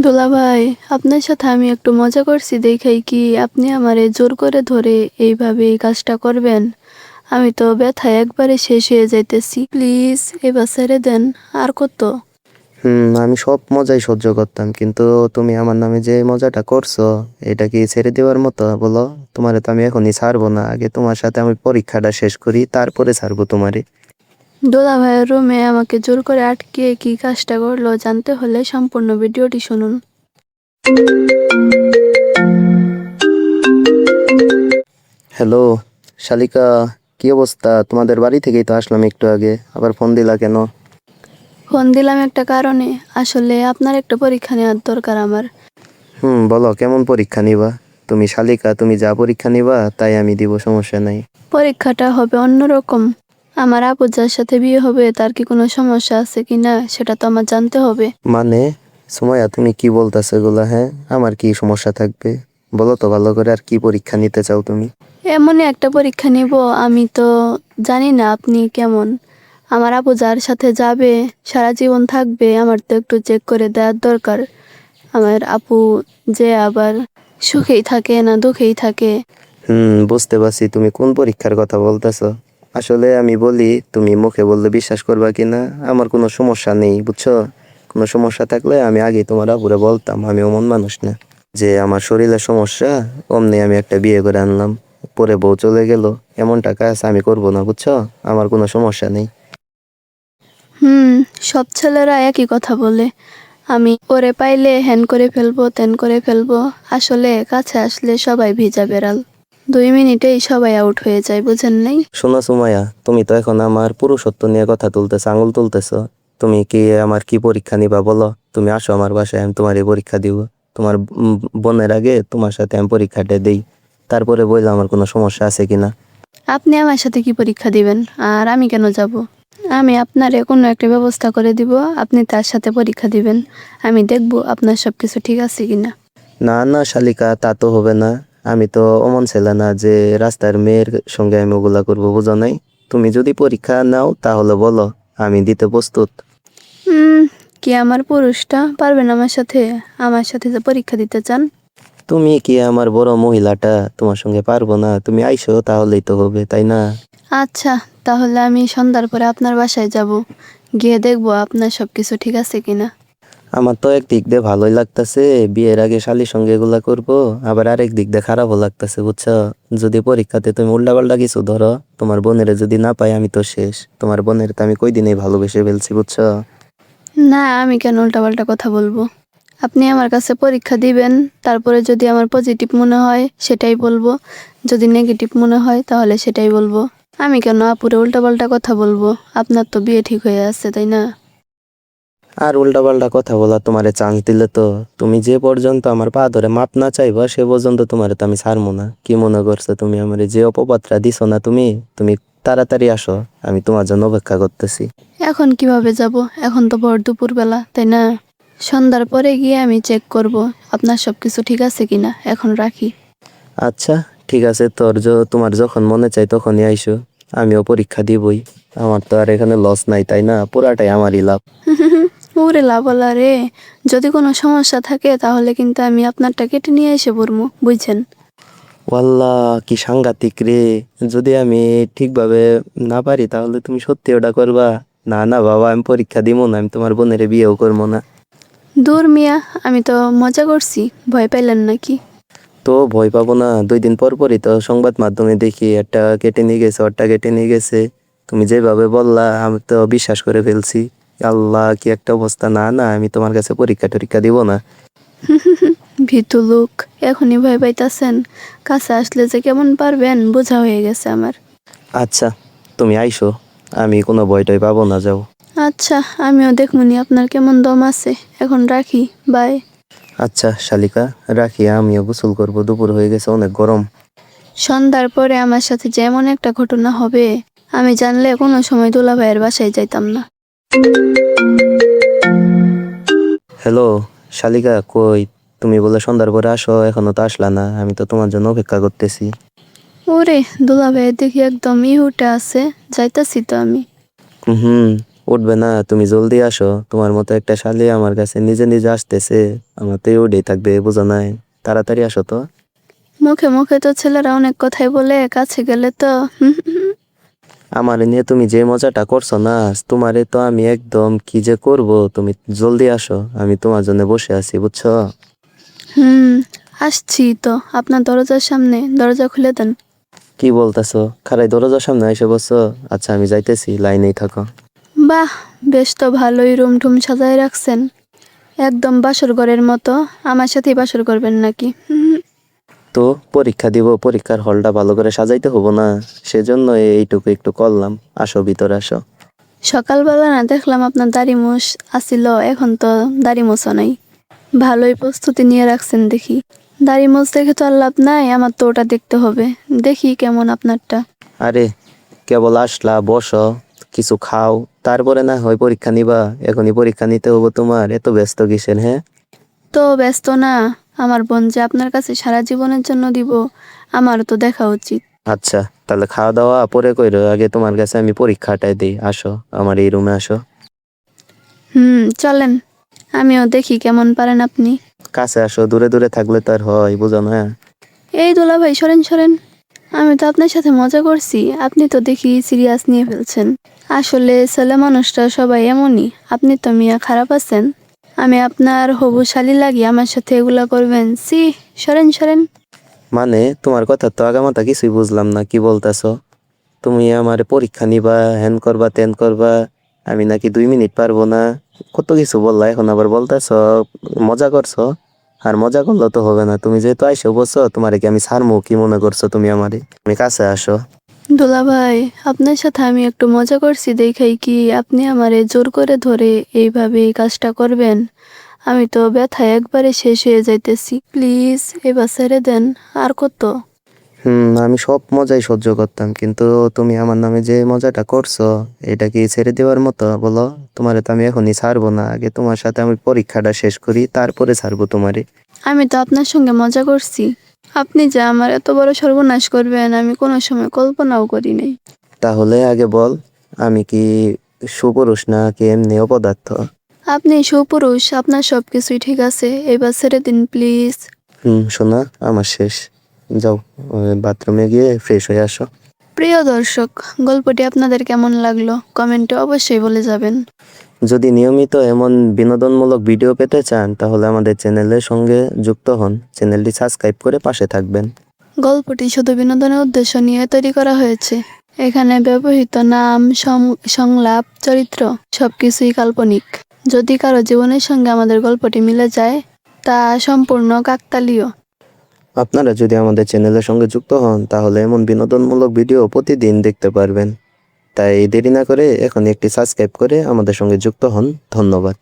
দুলাভাই, আপনার সাথে আমি একটু মজা করছি দেখাই কি আপনি আমারে জোর করে ধরে এইভাবে এই কাজটা করবেন? আমি তো ব্যথায় একবারে শেষ হয়ে যাইতেছি। প্লিজ এবার ছেড়ে দেন। আর কত? আমি সব মজাই সহ্য করতাম, কিন্তু তুমি আমার নামে যে মজাটা করছো, এটা কি ছেড়ে দেওয়ার মতো বলো? তোমারে তো আমি এখনই ছাড়বো না, আগে তোমার সাথে আমি পরীক্ষাটা শেষ করি, তারপরে ছাড়বো তোমারে। দুলাভাইয়ের রুমে আমাকে জোর করে আটকিয়ে কি কাজটা করলো জানতে হলে সম্পূর্ণ ভিডিওটি শুনুন। হ্যালো শালিকা, কি অবস্থা? তোমাদের বাড়ি থেকেই তো আসলাম একটু আগে, আবার ফোন দিলা কেন? ফোন দিলাম একটা কারণে, আসলে আপনার একটা পরীক্ষা নেওয়ার দরকার আমার। বলো, কেমন পরীক্ষা নিবা? তুমি শালিকা, তুমি যা পরীক্ষা নিবা তাই আমি দিব, সমস্যা নাই। পরীক্ষাটা হবে অন্যরকম। আমার আপু যার সাথে বিয়ে হবে তার কি কোনো সমস্যা আছে কিনা সেটা তো আমার জানতে হবে। মানে সুমাইয়া, তুমি কি বলতেছো এগুলা? হ্যাঁ, আমার কি সমস্যা থাকবে? বলো তো ভালো করে, আর কি পরীক্ষা নিতে চাও তুমি? এমনই একটা পরীক্ষা নিব। আমি তো জানি না আপনি কেমন। আমার আপু যার সাথে যাবে, সারা জীবন থাকবে, আমার তো একটু চেক করে দেওয়ার দরকার। আমার আপু যে আবার সুখেই থাকে না দুঃখেই থাকে। বুঝতে পারছি তুমি কোন পরীক্ষার কথা বলতেছো। আসলে আমি বলি, তুমি মুখে বললে বিশ্বাস করবা কিনা। আমার কোনো সমস্যা নেই, বুঝছো? কোনো সমস্যা থাকলে আমি আগে তোমার আপুরে বলতাম। আমি এমন মানুষ না যে আমার শরীরের সমস্যা অমনি আমি একটা বিয়ে করে আনলাম, পরে বউ চলে গেল, এমনটা কাজ আমি করব না, বুঝছো? আমার কোনো সমস্যা নেই। হুম সব ছেলেরা একই কথা বলে, আমি ওরে পাইলে হ্যান করে ফেলবো ত্যান করে ফেলবো। আসলে কাছে আসলে সবাই ভিজা বেড়াল, 2 মিনিটেই সবাই আউট হয়ে যায়, বুঝেন নাই? শোনো সুমাইয়া, তুমি তো এখন আমার পুরুষত্ব নিয়ে কথা তুলতেছো, আঙুল তুলতেছো। তুমি কি আমার কি পরীক্ষা নিবা বলো? তুমি আসো আমার বাসায়, আমি তোমার এই পরীক্ষা দিব। তোমার বোনের আগে তোমার সাথে আমি পরীক্ষাটা দেই, তারপরে বললাম আমার কোনো সমস্যা আছে কিনা। আপনি আমার সাথে কি পরীক্ষা দিবেন? আর আমি কেন যাব? আমি আপনারে কোনো একটা ব্যবস্থা করে দিব, আপনি তার সাথে পরীক্ষা দিবেন। আমি দেখব আপনার সব কিছু ঠিক আছে কিনা। না না শালিকা, তা তো হবে না। আমি তো অমন ছেলে না যে রাস্তার মেয়ের সঙ্গে আমি ওগুলা করবো, বুঝো নাই? তুমি যদি পরীক্ষা নাও তাহলে বলো, আমি দিতে প্রস্তুত। হুম কি আমার পুরুষটা পারবেন আমার সাথে যে পরীক্ষা দিতে চান? তুমি কি আমার বড় মহিলাটা তোমার সঙ্গে পারবো না? তুমি আইসো তাহলেই তো হবে, তাই না? আচ্ছা, তাহলে আমি সন্ধ্যার পরে আপনার বাসায় যাব, গিয়ে দেখব আপনার সব কিছু ঠিক আছে কিনা। আমার তো একদিক দিয়ে ভালোই লাগতেছে, বিয়ের আগে শালির সঙ্গে এগুলা করবো, আবার আরেক দিক দিয়ে খারাপও লাগতেছে, বুঝছো? যদি পরীক্ষাতে তুমি উল্টাপাল্টা কিছু ধরো, তোমার বোনের যদি না পাই আমি তো শেষ। তোমার বোনের তো আমি কই দিনেই ভালোবেসে ফেলছি, বুঝছো? না, আমি কেন উল্টাপাল্টা কথা বলবো? আপনি আমার কাছে পরীক্ষা দিবেন, তারপরে যদি আমার পজিটিভ মনে হয় সেটাই বলবো, যদি নেগেটিভ মনে হয় তাহলে সেটাই বলবো। আমি কেন আপুরে উল্টাপাল্টা কথা বলবো? আপনার তো বিয়ে ঠিক হয়ে আছে, তাই না? আর উল্টাপাল্টা কথা বলা তোমারে চান্স দিলে তো, তুমি যে পর্যন্ত আমার পা ধরে মাপ না চাইবা সে পর্যন্ত তোমারে তো আমি ছাড়বো না। কি মনে করছো তুমি আমারে? যে অপবাদটা দিছো না তুমি, তুমি তাড়াতাড়ি আসো, আমি তোমার জন্য অপেক্ষা করতেছি। এখন কিভাবে যাব? এখন তো ভর দুপুরবেলা, তাই না? সন্ধ্যার পরে গিয়ে আমি চেক করব আপনার সব কিছু ঠিক আছে কিনা। এখন রাখি। আচ্ছা, ঠিক আছে, তোমার যখন মনে চাই তখনই আইসো, আমিও পরীক্ষা দিবই। আমার তো আর এখানে লস নাই, তাই না? পুরাটাই আমারই লাভ। ওরে লাবলা রে, যদি কোনো সমস্যা থাকে তাহলে কিন্তু আমি আপনারটা কেটে নিয়ে এসে পড়বো, বুঝছেন? ওয়াল্লাহ, কি সাংঘাতিক রে! যদি আমি ঠিকভাবে না পারি তাহলে তুমি সত্যি ওটা করবা? না না বাবা, আমি পরীক্ষা দিব না, আমি তোমার বোনের বিয়েও করবো না। দূর মিয়া, আমি তো মজা করছি, ভয় পাইলেন নাকি? তো ভয় পাবো না? 2 দিন পর পরই তো সংবাদ মাধ্যমে দেখি একটা কেটে নিয়ে গেছে, ওরটা কেটে নিয়ে গেছে। তুমি যেভাবে বললা আমি তো বিশ্বাস করে ফেলছি। আল্লাহ, কি একটা অবস্থা! না না, আমি তোমার কাছে পরীক্ষা টরীক্ষা দিব না। ভীতু লোক, এখনই ভয় পাইতাছেন? কাছে আসলে যে কেমন পারবেন বোঝা হয়ে গেছে আমার। আচ্ছা, তুমি আইসো, আমি কোনো ভয় টয় পাবো না, যাও। আচ্ছা, আমিও দেখমুনি আপনার কেমন দম আছে। এখন রাখি, বাই। আচ্ছা শালিকা, রাখি, আমিও গোসল করবো, দুপুর হয়ে গেছে, অনেক গরম। সন্ধ্যার পরে আমার সাথে যেমন একটা ঘটনা হবে, আমি জানলে কোনো সময় দুলাভাইয়ের বাসায় যাইতাম না। হ্যালো শালিকা, কই? তুমি বলে সন্ধ্যার পরে আসো, এখনো তো আসলা না, আমি তো তোমার জন্য অপেক্ষা করতেছি। ওরে, দুলাভাইয়ের দেখি একদম ইহুটে আছে, যাইতাছি তো আমি। হুম, উঠবে না, তুমি জলদি আসো। তোমার মতো একটা শালি আমার কাছে নিজে নিজে আসতেছে, আমার তো উঠেই থাকবে, বোঝা নাই? তাড়াতাড়ি আসো তো। মুখে মুখে তো ছেলেরা অনেক কথাই বলে, কাছে গেলে তো আমার নিয়ে তুমি যে মজাটা করছো না, তোমারে তো আমি একদম কি যে করব। তুমি জলদি আসো, আমি তোমার জন্য বসে আছি, বুঝছো? হুম, আসছি তো আপনার দরজার সামনে, দরজা খুলে দেন। কি বলতেছো? খারাই দরজার সামনে এসে বসছো? আচ্ছা, আমি যাইতেছি, লাইনেই থাকো। বাহ, বেশ তো ভালোই রুম টুম সাজায় রাখছেন, একদম বাসর ঘরের মতো। আমার সাথেই বাসর করবেন নাকি? তো পরীক্ষা দিব, পরীক্ষার হলটা ভালো করে সাজাইতে হবো না? সেজন্য এইটুকু একটু করলাম। আসো, ভিতরে আসো। সকালবেলা না দেখলাম আপনার দাড়ি মোছ আসিল, এখন তো দাড়ি মোছা নাই। ভালোই প্রস্তুতি নিয়ে রাখছেন দেখি। দাড়ি মোছ দেখে তো আর লাভ নাই, আমার তো ওটা দেখতে হবে। দেখি কেমন আপনারটা। আরে, কেবল আসলা, বসো, কিছু খাও, তারপরে না হয় পরীক্ষা নিবা। এখনই পরীক্ষা নিতে হবো তোমার? এত ব্যস্ত কিসের, হ্যাঁ? তো ব্যস্ত না, আমার বোন যে আপনার কাছে সারা জীবনের জন্য দিব, আমারও তো দেখা উচিত। আচ্ছা, তাহলে খাওয়া দাওয়া পরে কইরো, আগে তোমার কাছে আমি পরীক্ষাটাই দিই। আসো, আমার এই রুমে আসো। চলেন, আমিও দেখি কেমন পারেন আপনি। কাছে আসো, দূরে দূরে থাকলে তো আর হয়, বুঝো না? এই দোলা ভাই, সরেন সরেন। আমি তো আপনার সাথে মজা করছি, আপনি তো দেখি সিরিয়াস নিয়ে ফেলছেন। আসলে ছেলে মানুষটা সবাই এমনই, আপনি তো মিয়া খারাপ আছেন। আমি আপনার হবু শালি লাগি, আমার সাথে এগুলা করবেন? সি, সরেন সরেন। মানে তোমার কথা তো আগামাতা কিছুই বুঝলাম না, কি বলতেছো? তুমি আমার পরীক্ষা নিবা, হ্যান করবা, ত্যান করবা, আমি নাকি 2 মিনিট পারবো না, কত কিছু বললা। এখন আবার বলতেছো মজা করছো। আর মজা করলে তো হবে না, তুমি যেহেতু আইসো বলছো, তোমারে কি আমি ছাড়মু? কি মনে করছো তুমি আমারে? তুমি কাছে আসো। দোলা ভাই, আপনার সাথে আমি একটু মজা করছি দেখাই কি আপনি আমারে জোর করে ধরে এইভাবে এই কাজটা করবেন? আমি তো ব্যথায় একবারে শেষ হয়ে যাইতেছি, প্লিজ এবার ছেড়ে দেন। আর কত? আমি সব মজাই সহ্য করতাম, কিন্তু তুমি আমার নামে যে মজাটা করছো, এটা কি ছেড়ে দেওয়ার মতো বলো? তোমারে তো আমি এখনই ছাড়বো না, আগে তোমার সাথে আমি পরীক্ষাটা শেষ করি, তারপরে ছাড়বো তোমারে। আমি তো আপনার সঙ্গে মজা করছি, আপনি যে আমার এত বড় সর্বনাশ করবেন আমি কোনো সময় কল্পনাও করি নাই। তাহলে আগে বল, আমি কি সুপুরুষ না কি এমনি অপদার্থ? আপনি সুপুরুষ, আপনার সব কিছুই ঠিক আছে, এবার ছেড়ে দিন প্লিজ। শোনা, আমার শেষ। যাও, বাথরুমে গিয়ে ফ্রেশ হয়ে আসো। প্রিয় দর্শক, গল্পটি আপনাদের কেমন লাগলো কমেন্টে অবশ্যই বলে যাবেন। যদি নিয়মিত এমন বিনোদনমূলক ভিডিও পেতে চান, তাহলে আমাদের চ্যানেলের সঙ্গে যুক্ত হন। চ্যানেলটি সাবস্ক্রাইব করে পাশে থাকবেন। গল্পটি শুধু বিনোদনের উদ্দেশ্য নিয়ে তৈরি করা হয়েছে। এখানে ব্যবহৃত নাম, সংলাপ, চরিত্র সবকিছুই কাল্পনিক। যদি কারো জীবনের সঙ্গে আমাদের গল্পটি মিলে যায়, তা সম্পূর্ণ কাকতালীয়। আপনারা যদি আমাদের চ্যানেলের সঙ্গে যুক্ত হন, তাহলে এমন বিনোদনমূলক ভিডিও প্রতিদিন দেখতে পারবেন। তাই দেরি না করে এখনই একটি সাবস্ক্রাইব করে আমাদের সঙ্গে যুক্ত হন। ধন্যবাদ।